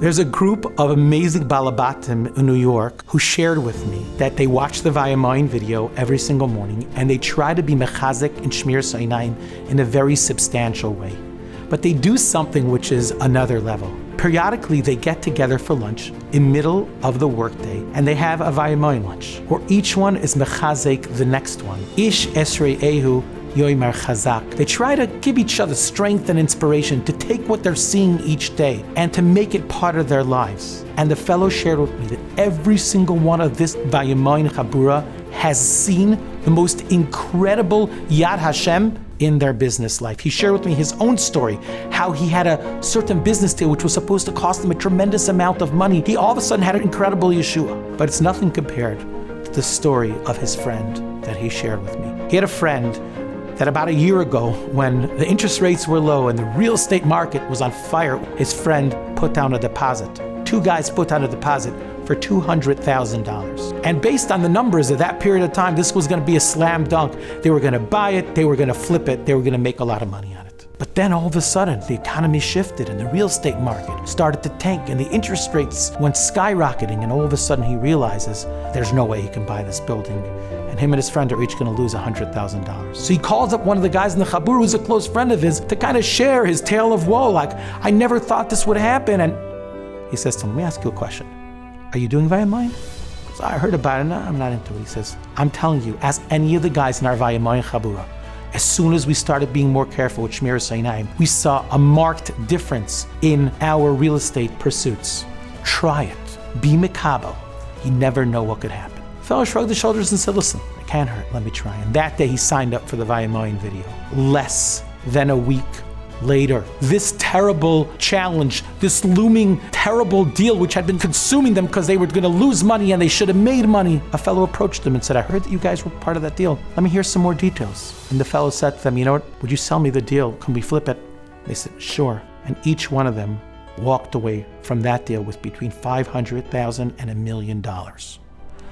There's a group of amazing balabatim in New York who shared with me that they watch the Vayamayim video every single morning and they try to be mechazik and shmir sainayim in a very substantial way. But they do something which is another level. Periodically, they get together for lunch in middle of the workday and they have a Vayamayim lunch where each one is mechazik the next one. Ish esrei ehu yoimer chazak. They try to give each other strength and inspiration to take what they're seeing each day and to make it part of their lives. And the fellow shared with me that every single one of this Vayamayim Chabura has seen the most incredible Yad Hashem in their business life. He shared with me his own story, how he had a certain business deal which was supposed to cost him a tremendous amount of money. He all of a sudden had an incredible Yeshua. But it's nothing compared to the story of his friend that he shared with me. He had a friend that about a year ago, when the interest rates were low and the real estate market was on fire, his friend put down a deposit. Two guys put down a deposit for $200,000. And based on the numbers of that period of time, this was going to be a slam dunk. They were going to buy it, they were going to flip it, they were going to make a lot of money on it. But then all of a sudden, the economy shifted and the real estate market started to tank and the interest rates went skyrocketing, and all of a sudden he realizes there's no way he can buy this building. And him and his friend are each going to lose $100,000. So he calls up one of the guys in the Chabur who's a close friend of his to kind of share his tale of woe, like, I never thought this would happen. And he says to him, let me ask you a question. Are you doing Vayamayim? So I heard about it, no, I'm not into it. He says, I'm telling you, as any of the guys in our Vayamayim Chabura, as soon as we started being more careful with Shmir Sainayim, we saw a marked difference in our real estate pursuits. Try it. Be Mikabel. You never know what could happen. The fellow shrugged his shoulders and said, listen, it can't hurt, let me try. And that day he signed up for the Vayamayim video. Less than a week later, this terrible challenge, this looming terrible deal which had been consuming them because they were going to lose money and they should have made money, a fellow approached them and said, I heard that you guys were part of that deal. Let me hear some more details. And the fellow said to them, you know what, would you sell me the deal? Can we flip it? They said, sure. And each one of them walked away from that deal with between $500,000 and $1 million.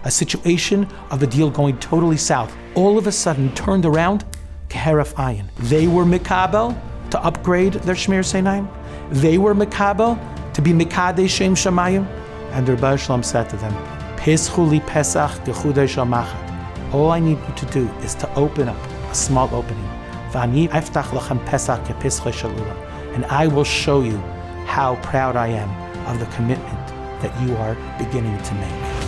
A situation of a deal going totally south all of a sudden turned around keheref ayin. They were mikabel to upgrade their Shmir Sainayim. They were Mekabel to be Mekadei Shem Shamayim. And the Rebbe Shalom said to them, Peschu li Pesach gechudei shel machad. All I need you to do is to open up a small opening. V'ani aftach lachem Pesach kepeschei shel ulam. And I will show you how proud I am of the commitment that you are beginning to make.